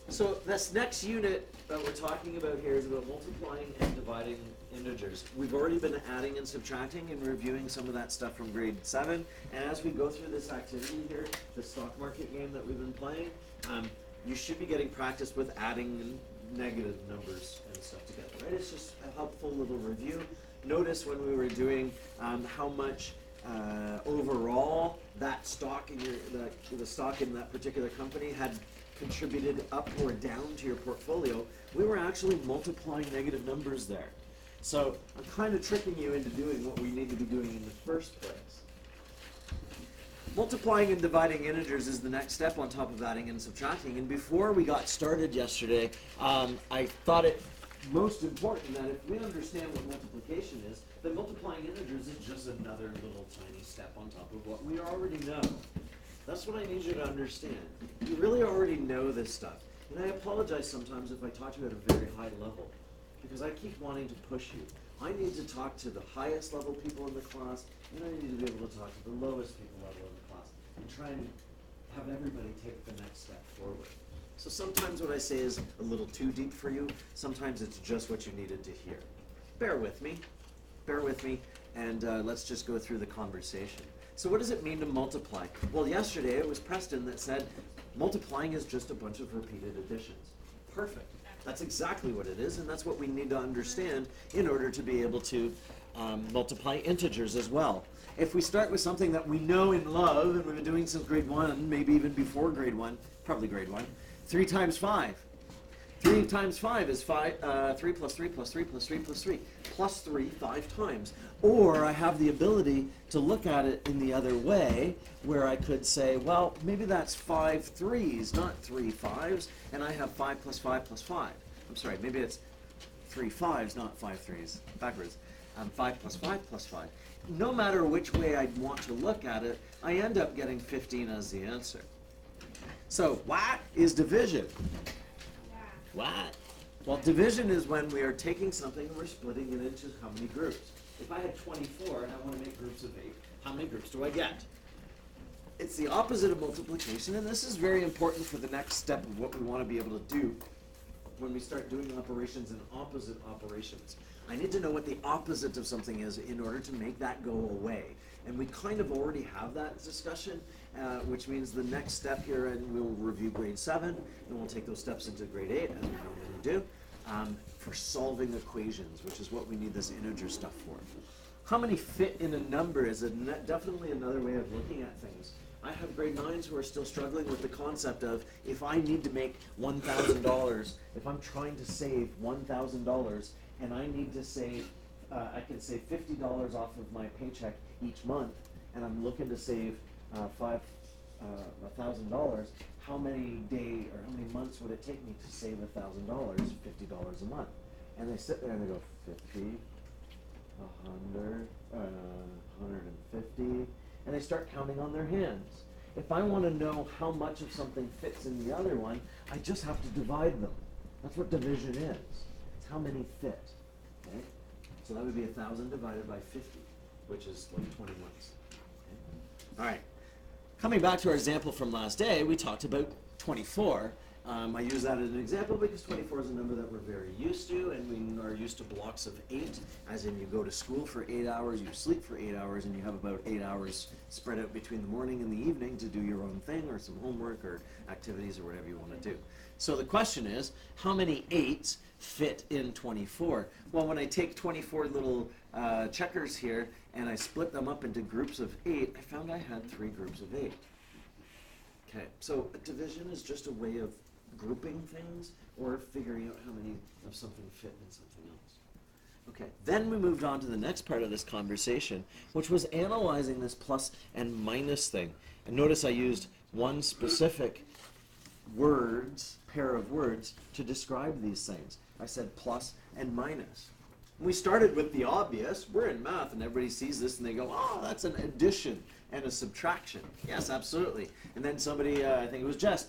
So this next unit that we're talking about here is about multiplying and dividing integers. We've already been adding and subtracting and reviewing some of that stuff from grade 7. And as we go through this activity here, the stock market game that we've been playing, you should be getting practice with adding negative numbers and stuff together, right? It's just a helpful little review. Notice when we were doing how much overall that stock in the stock in that particular company had contributed up or down to your portfolio, we were actually multiplying negative numbers there. So I'm kind of tricking you into doing what we need to be doing in the first place. Multiplying and dividing integers is the next step on top of adding and subtracting. And before we got started yesterday, I thought it most important that if we understand what multiplication is, then multiplying integers is just another little tiny step on top of what we already know. That's what I need you to understand. You really already know this stuff. And I apologize sometimes if I talk to you at a very high level, because I keep wanting to push you. I need to talk to the highest level people in the class, and I need to be able to talk to the lowest people level in the class, and try and have everybody take the next step forward. So sometimes what I say is a little too deep for you. Sometimes it's just what you needed to hear. Bear with me, and let's just go through the conversation. So what does it mean to multiply? Well, yesterday it was Preston that said multiplying is just a bunch of repeated additions. Perfect. That's exactly what it is, and that's what we need to understand in order to be able to multiply integers as well. If we start with something that we know and love, and we've been doing since grade 1, maybe even before grade 1, probably grade 1, 3 times 5. 3 times 5 is 3 plus 3 plus 3 plus 3 plus 3. Plus 3 5 times. Or I have the ability to look at it in the other way, where I could say, well, maybe that's 5 3s, not 3 5s, and I have 5 plus 5 plus 5. I'm sorry, maybe it's 3 5s, not 5 3s. Backwards. 5 plus 5 plus 5. No matter which way I'd want to look at it, I end up getting 15 as the answer. So, what is division? What? Well, division is when we are taking something and we're splitting it into how many groups. If I had 24 and I want to make groups of 8, how many groups do I get? It's the opposite of multiplication, and this is very important for the next step of what we want to be able to do when we start doing operations and opposite operations. I need to know what the opposite of something is in order to make that go away. And we kind of already have that discussion, which means the next step here, and we'll review grade 7, and we'll take those steps into grade 8, as we normally do, for solving equations, which is what we need this integer stuff for. How many fit in a number is definitely another way of looking at things. I have grade 9s who are still struggling with the concept of if I need to make $1,000, if I'm trying to save $1,000, and I need to save, I can save $50 off of my paycheck each month, and I'm looking to save $1,000, how many days or how many months would it take me to save $1,000, $50 a month? And they sit there and they go 50, 100, 150, and they start counting on their hands. If I want to know how much of something fits in the other one, I just have to divide them. That's what division is. It's how many fit. Okay? So that would be 1,000 divided by 50, which is like 20 months. Okay? All right. Coming back to our example from last day, we talked about 24. I use that as an example because 24 is a number that we're very used to, and we are used to blocks of 8, as in you go to school for 8 hours, you sleep for 8 hours, and you have about 8 hours spread out between the morning and the evening to do your own thing or some homework or activities or whatever you want to do. So the question is, how many 8s fit in 24? Well, when I take 24 little checkers here and I split them up into groups of 8, I found I had 3 groups of 8. Okay, so a division is just a way of grouping things or figuring out how many of something fit in something else. Okay, then we moved on to the next part of this conversation, which was analyzing this plus and minus thing. And notice I used one specific pair of words to describe these things. I said plus and minus. We started with the obvious. We're in math and everybody sees this and they go, oh, that's an addition and a subtraction. Yes, absolutely. And then somebody, I think it was Jess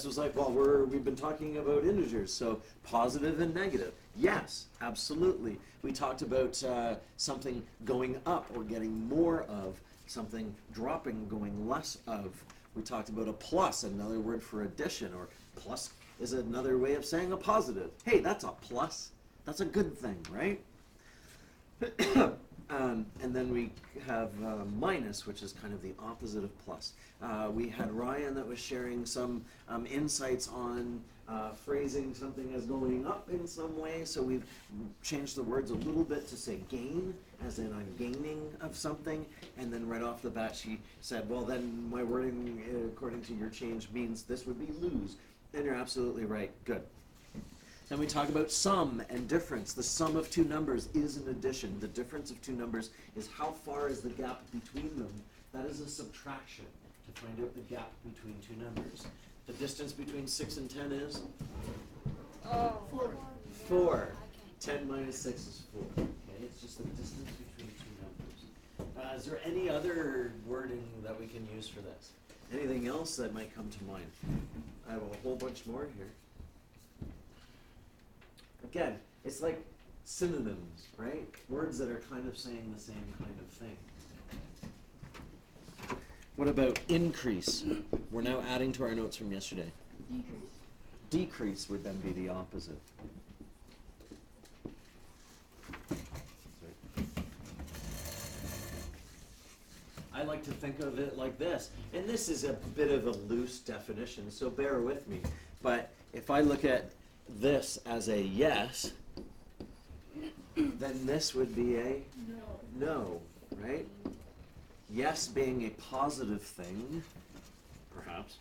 was like, well, we've been talking about integers, so positive and negative. Yes, absolutely. We talked about something going up or getting more of, something dropping, going less of. We talked about a plus, another word for addition, or plus is another way of saying a positive. Hey, that's a plus. That's a good thing, right? And then we have minus, which is kind of the opposite of plus. We had Ryan that was sharing some insights on phrasing something as going up in some way. So we've changed the words a little bit to say gain, as in I'm gaining of something. And then right off the bat she said, well then my wording according to your change means this would be lose. And you're absolutely right. Good. Then we talk about sum and difference. The sum of two numbers is an addition. The difference of two numbers is how far is the gap between them. That is a subtraction to find out the gap between two numbers. The distance between 6 and 10 is? 4. 10 minus 6 is 4. Okay, it's just the distance between two numbers. Is there any other wording that we can use for this? Anything else that might come to mind? I have a whole bunch more here. Again, it's like synonyms, right? Words that are kind of saying the same kind of thing. What about increase? We're now adding to our notes from yesterday. Decrease. Decrease would then be the opposite. I like to think of it like this, and this is a bit of a loose definition, so bear with me. But if I look at this as a yes, then this would be a no, right? Yes being a positive thing, perhaps.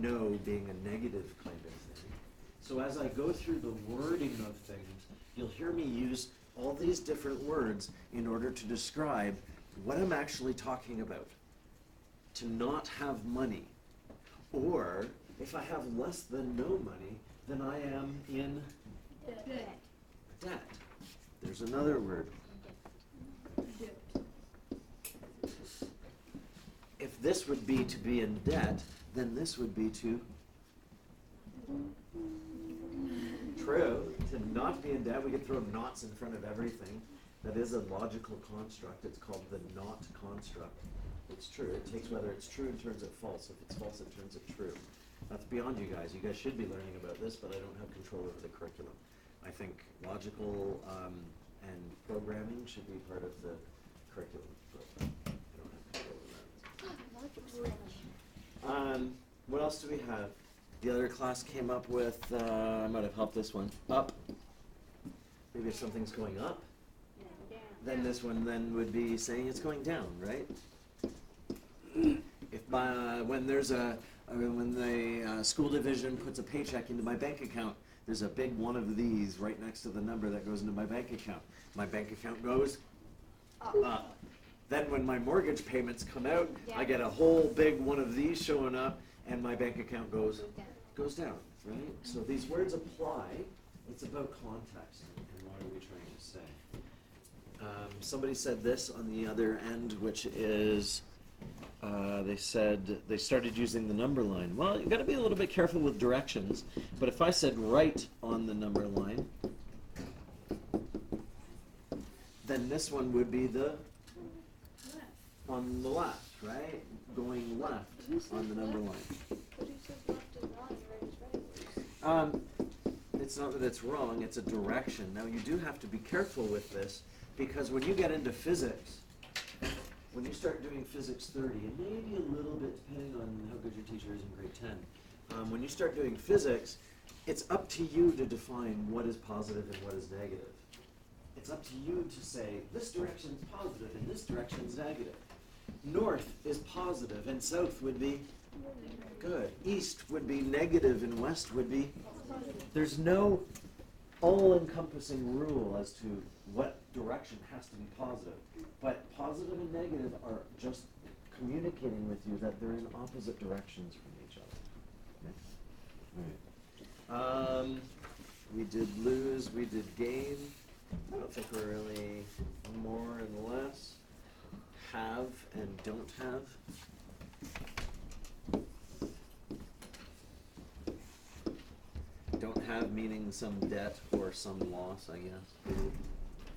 No being a negative kind of thing. So as I go through the wording of things, you'll hear me use all these different words in order to describe what I'm actually talking about. To not have money. Or, if I have less than no money, then I am in debt. There's another word. If this would be to be in debt, then this would be to true. To not be in debt, we could throw knots in front of everything. That is a logical construct. It's called the not construct. It's true. It takes whether it's true and turns it false. If it's false, it turns it true. That's beyond you guys. You guys should be learning about this, but I don't have control over the curriculum. I think logical and programming should be part of the curriculum. But I don't have control over that. What else do we have? The other class came up with, I might have helped this one, up. Maybe if something's going up, then this one then would be saying it's going down, right? If when there's when the school division puts a paycheck into my bank account, there's a big one of these right next to the number that goes into my bank account. My bank account goes up. Then when my mortgage payments come out, I get a whole big one of these showing up, and my bank account goes down, right? So these words apply. It's about context and what are we trying to say. Somebody said this on the other end, which is, they said they started using the number line. Well, you've got to be a little bit careful with directions, but if I said right on the number line, then this one would be the on the left, right? Going left on the number line. It's not that it's wrong, it's a direction. Now you do have to be careful with this, because when you get into physics, when you start doing physics 30, and maybe a little bit depending on how good your teacher is in grade 10, when you start doing physics, it's up to you to define what is positive and what is negative. It's up to you to say, this direction is positive and this direction is negative. North is positive and south would be good. East would be negative and west would be. There's no all-encompassing rule as to what direction has to be positive. But positive and negative are just communicating with you that they're in opposite directions from each other. Okay? All right. We did lose, we did gain. I don't think we're really more and less. Have and don't have. Don't have meaning some debt or some loss, I guess.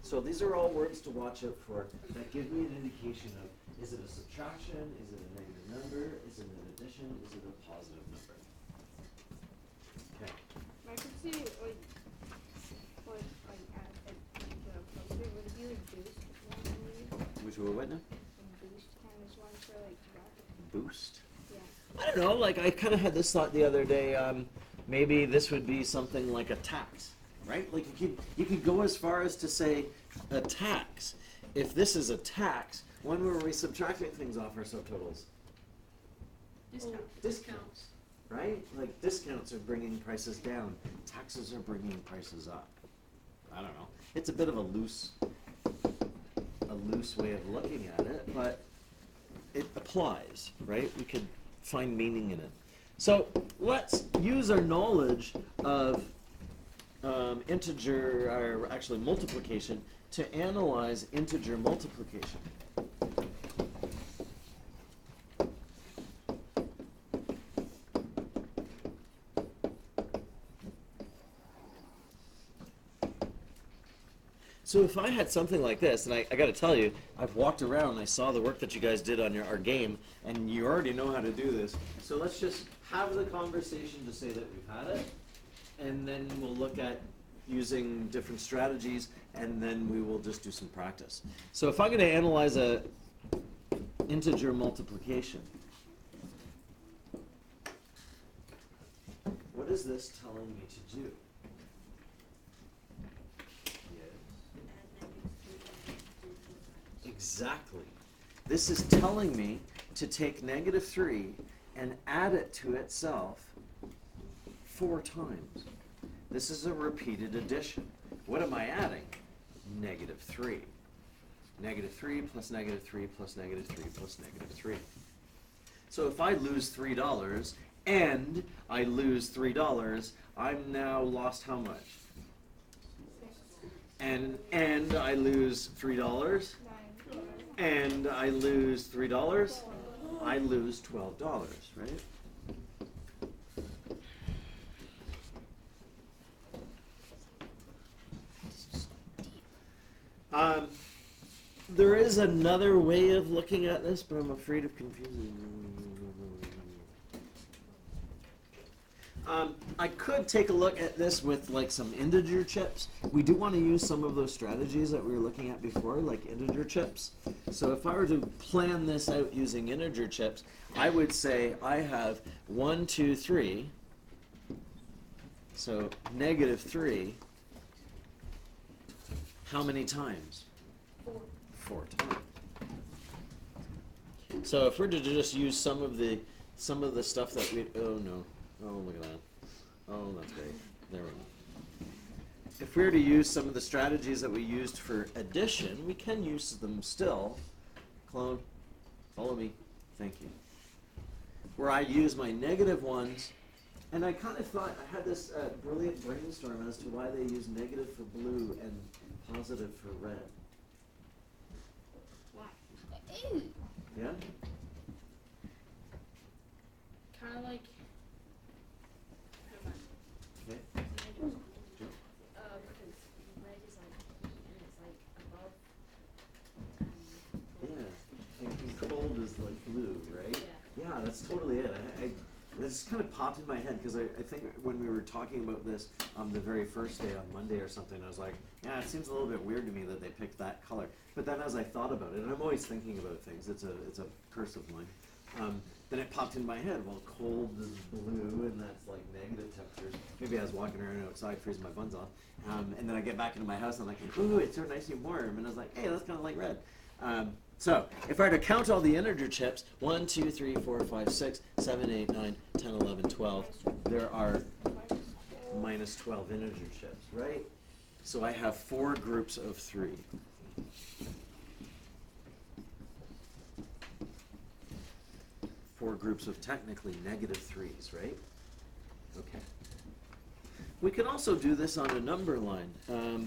So these are all words to watch out for that give me an indication of, is it a subtraction, is it a negative number? Is it an addition? Is it a positive number? Okay. I could see like add like the poster. Would it be like boost one maybe? Which were what now? And boost times one for like that. Boost? Yeah. I don't know, like I kind of had this thought the other day, maybe this would be something like a tax, right? Like you could go as far as to say a tax. If this is a tax, when were we subtracting things off our subtotals? Discounts, right? Like discounts are bringing prices down, taxes are bringing prices up. I don't know. It's a bit of a loose way of looking at it, but it applies, right? We could find meaning in it. So let's use our knowledge of integer, or actually multiplication, to analyze integer multiplication. So if I had something like this, and I got to tell you, I've walked around and I saw the work that you guys did on our game, and you already know how to do this. So let's just have the conversation to say that we've had it, and then we'll look at using different strategies, and then we will just do some practice. So if I'm going to analyze a integer multiplication, what is this telling me to do? Exactly. This is telling me to take -3 and add it to itself 4 times. This is a repeated addition. What am I adding? -3. -3 plus -3 plus -3 plus -3. So if I lose $3 and I lose $3, I'm now lost how much? And I lose $3. And I lose $3, I lose $12, right? There is another way of looking at this, but I'm afraid of confusing. I could take a look at this with like some integer chips. We do want to use some of those strategies that we were looking at before, like integer chips. So if I were to plan this out using integer chips, I would say I have 1, 2, 3. So -3. How many times? 4 times. So if we're to just use some of the stuff that we, oh no, oh look at that, oh that's great, there we go. If we were to use some of the strategies that we used for addition, we can use them still. Clone, follow me, thank you. Where I use my -1s, and I kind of thought, I had this brilliant brainstorm as to why they use negative for blue and positive for red. Why? Yeah? Kind of like. Okay. Because red is like heat and it's like above. Yeah, and cold is like blue, right? Yeah. Yeah, that's totally it. This kind of popped in my head because I think when we were talking about this the very first day on Monday or something, I was like, yeah, it seems a little bit weird to me that they picked that color. But then as I thought about it, and I'm always thinking about things, it's a curse of mine. Then it popped in my head, well, cold is blue, and that's like negative temperatures. Maybe I was walking around outside freezing my buns off, and then I get back into my house and I'm like, ooh, it's so nice and warm, and I was like, hey, that's kind of like red. So if I were to count all the integer chips, 1, 2, 3, 4, 5, 6, 7, 8, 9, 10, 11, 12, there are minus 12 integer chips, right? So I have 4 groups of 3. Four groups of technically -3s, right? Okay. We could also do this on a number line,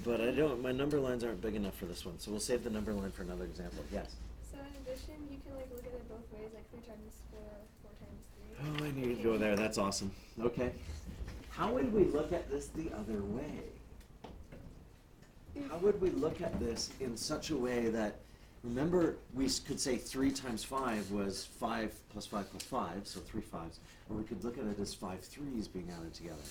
but my number lines aren't big enough for this one, so we'll save the number line for another example. Yes? So in addition, you can like look at it both ways, like 3 times 4, 4 times 3. Oh, I knew you'd go there. That's awesome. Okay. How would we look at this the other way? How would we look at this in such a way that remember we could say 3 times 5 was 5 plus 5 plus 5, so 3 5s. Or we could look at it as 5 3s being added together.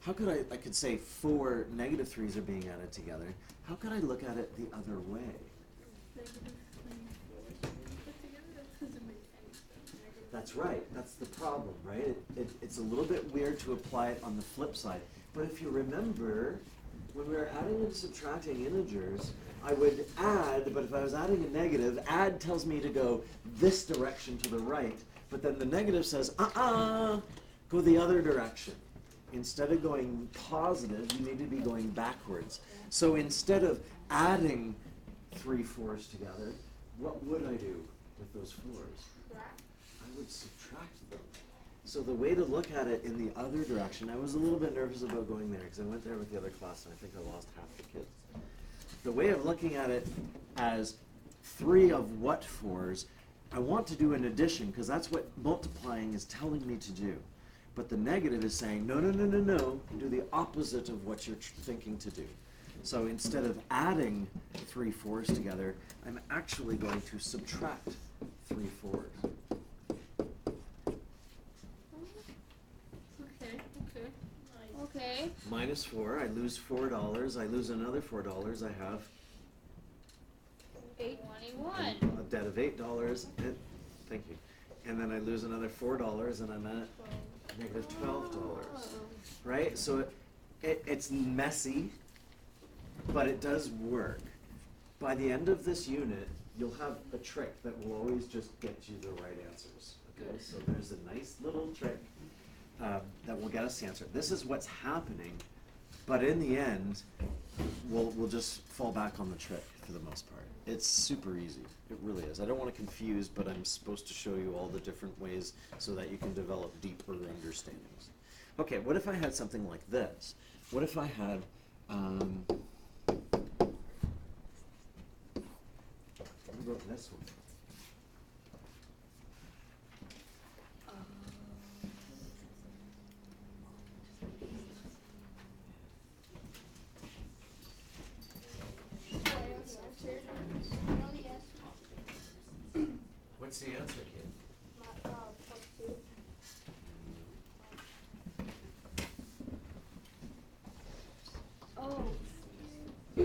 How could I could say 4 negative 3s are being added together. How could I look at it the other way? That's right, that's the problem, right? It's a little bit weird to apply it on the flip side. But if you remember, when we were adding and subtracting integers, I would add, but if I was adding a negative, add tells me to go this direction to the right, but then the negative says, go the other direction. Instead of going positive, you need to be going backwards. So instead of adding 3 4s together, what would I do with those 4s? I would subtract them. So the way to look at it in the other direction, I was a little bit nervous about going there because I went there with the other class and I think I lost half the kids. The way of looking at it as 3 of what 4s, I want to do an addition because that's what multiplying is telling me to do. But the negative is saying, no, no, no, no, no, do the opposite of what you're thinking to do. So instead of adding 3 4s together, I'm actually going to subtract 3 4s. Okay. Minus 4, I lose $4, I lose another $4, I have 821. a debt of $8, thank you. And then I lose another $4 and I'm at negative $12, right? So it's messy, but it does work. By the end of this unit, you'll have a trick that will always just get you the right answers, okay? So there's a nice little trick that will get us the answer. This is what's happening, but in the end, we'll just fall back on the trick for the most part. It's super easy. It really is. I don't want to confuse, but I'm supposed to show you all the different ways so that you can develop deeper understandings. Okay, what if I had something like this? What if I had, what about this one? What's the answer, kid? Oh. I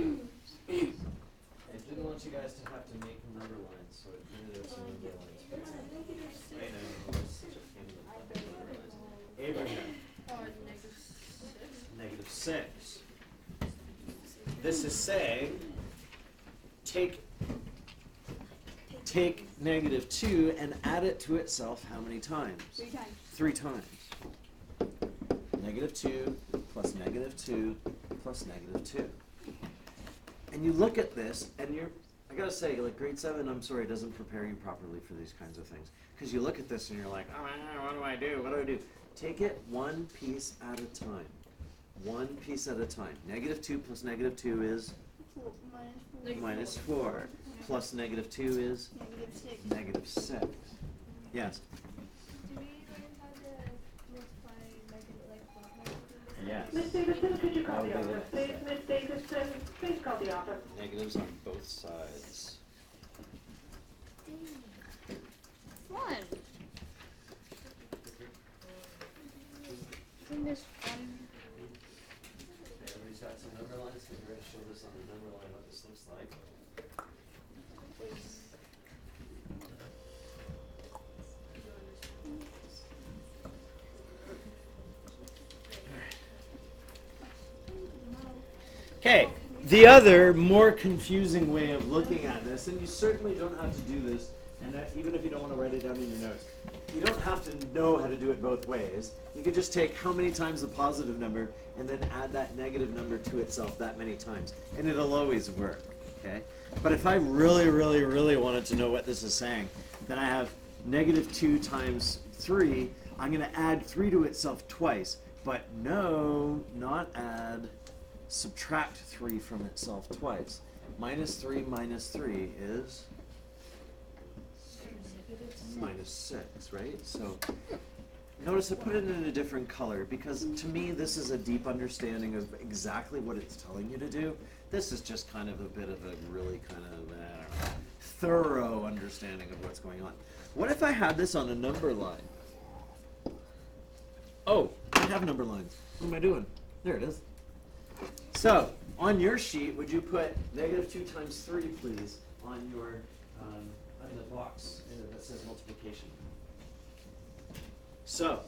didn't want you guys to have to make number lines, so it printed out some number lines for you. I know, it's such a pain in the butt to number lines. Abraham, negative 6. This is saying, take negative 2 and add it to itself how many times? 3 times. 3 times. Negative 2 plus negative 2 plus negative 2. And you look at this, and I gotta say, like grade 7, I'm sorry, doesn't prepare you properly for these kinds of things. Because you look at this and you're like, oh, what do I do? What do I do? Take it one piece at a time. One piece at a time. Negative 2 plus negative 2 is? Minus 4. Plus negative 2 is? Negative 6. Yes? Do we learn how to multiply negative, Yes. Miss Davidson, could you call the office, please? Miss Davidson, please call the office. Negatives on both sides. Fun. Isn't this fun? Everybody's got some number lines, so we're going to show this on the number line what this looks like. Okay, the other more confusing way of looking at this, and you certainly don't have to do this, and even if you don't want to write it down in your notes, you don't have to know how to do it both ways. You can just take how many times the positive number and then add that negative number to itself that many times, and it'll always work, okay? But if I really, really, really wanted to know what this is saying, then I have negative 2 times 3. I'm going to add 3 to itself twice, but no, not add, subtract 3 from itself twice. Minus 3 is? Minus 6, right? So notice I put it in a different color because to me this is a deep understanding of exactly what it's telling you to do. This is just kind of a bit of a really kind of, I don't know. thorough understanding of what's going on. What if I had this on a number line? Oh, I have number lines. What am I doing? There it is. So, on your sheet, would you put -2 times 3, please, on your on the box that says multiplication? So,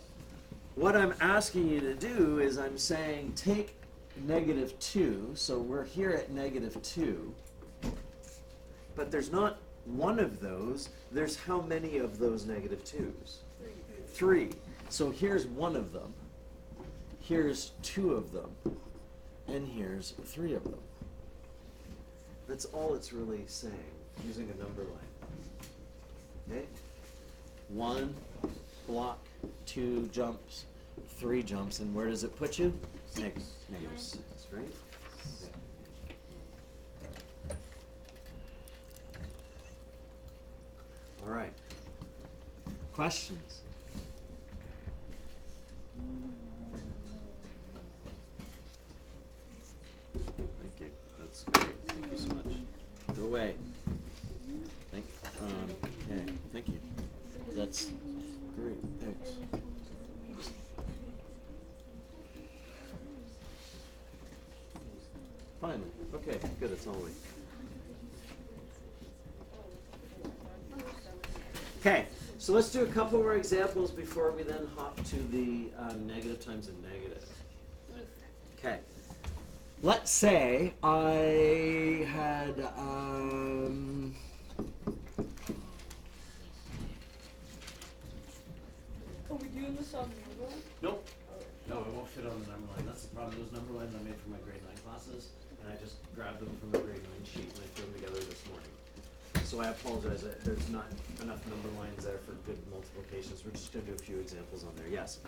what I'm asking you to do is I'm saying take -2, so we're here at -2, but there's not one of those, there's how many of those -2s? 3. So here's one of them, here's 2 of them, and here's 3 of them. That's all it's really saying, using a number line. Okay? 1 block, 2 jumps, 3 jumps, and where does it put you? -6, right? All right. Questions? Thank you. That's great. Thank you so much. Go away. Okay. Thank you. That's great. Thanks. Finally. Okay. Good. It's all we. Okay. So let's do a couple more examples before we then hop to the negative times a negative. Okay. Let's say I had Are we doing this on Google? nope. No, it won't fit on the number line. That's the problem. Those number lines I made for my grade 9 classes, and I just grabbed them from the grade 9 sheet and I threw them together this morning. So I apologize. There's not enough number lines there for good multiplications. We're just going to do a few examples on there. Yes?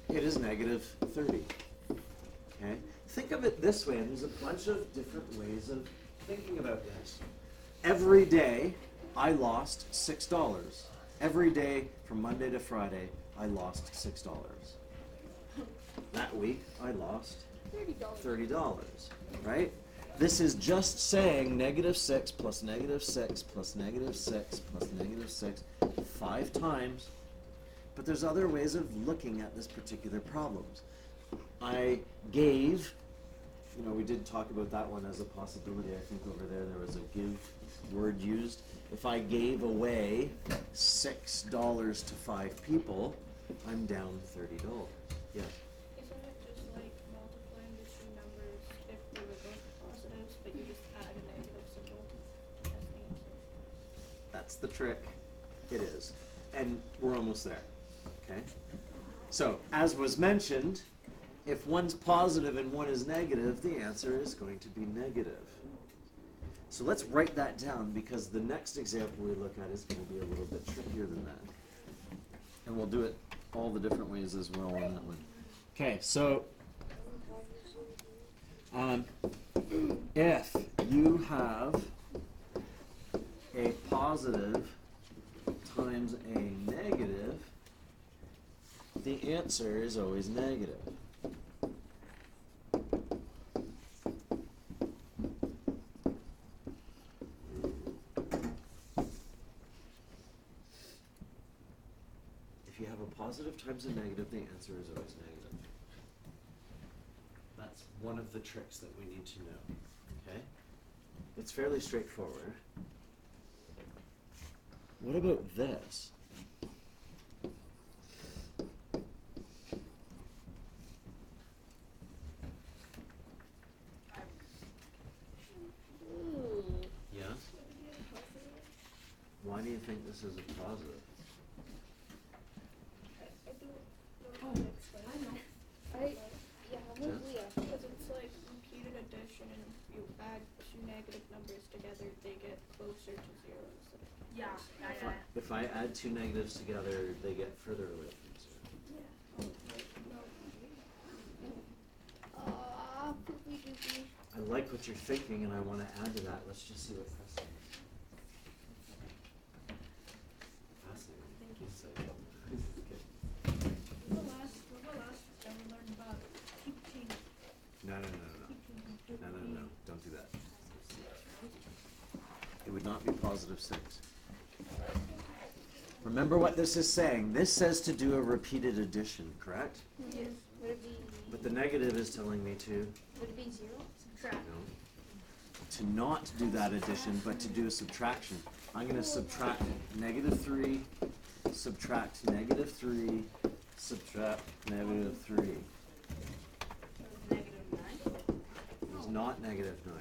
It is -30. Okay? Think of it this way, and there's a bunch of different ways of thinking about this. Every day, I lost $6. Every day from Monday to Friday, I lost $6. That week, I lost $30, right? This is just saying -6 plus -6 plus -6 plus -6 5 times. But there's other ways of looking at this particular problem. I gave, we did talk about that one as a possibility. I think over there was a give word used. If I gave away $6 to 5 people, I'm down $30. Yeah. Isn't it just like multiplying the two numbers if they were both positives, but you just add a negative symbol as the answer? That's the trick. It is. And we're almost there. Okay? So, as was mentioned, if one's positive and one is negative, the answer is going to be negative. So let's write that down because the next example we look at is going to be a little bit trickier than that. And we'll do it all the different ways as well on that one. Okay, so if you have a positive times a negative, the answer is always negative. If you have a positive times a negative, the answer is always negative. That's one of the tricks that we need to know, okay? It's fairly straightforward. What about this? Yeah? Why do you think this is a positive? I don't know how to explain it. Because it's like repeated addition, and if you add two negative numbers together, they get closer to zero instead of. If I add two negatives together, they get further away from zero. I like what you're thinking, and I want to add to that. Let's just see what Preston is. Fascinating. Thank you. So, good. The last time we learned about keep changing. No. Don't do that. It would not be positive positive 6. Remember what this is saying. This says to do a repeated addition, correct? Yes. Would it be? But the negative is telling me to Would it be 0? Subtract. to not do that addition, but to do a subtraction. I'm going to subtract negative 3, subtract negative 3, subtract negative 3. Negative 9. It's not negative 9.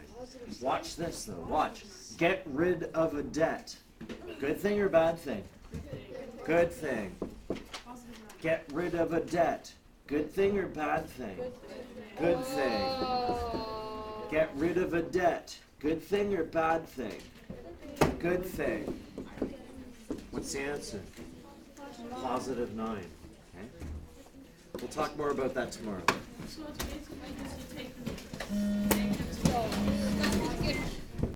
Watch this though. Watch. Get rid of a debt. Good thing or bad thing? Good thing. Get rid of a debt. Good thing or bad thing? Good thing. Get rid of a debt. Good thing or bad thing? Good thing. What's the answer? Positive 9. Okay. We'll talk more about that tomorrow. So it's basically just you take the negatives.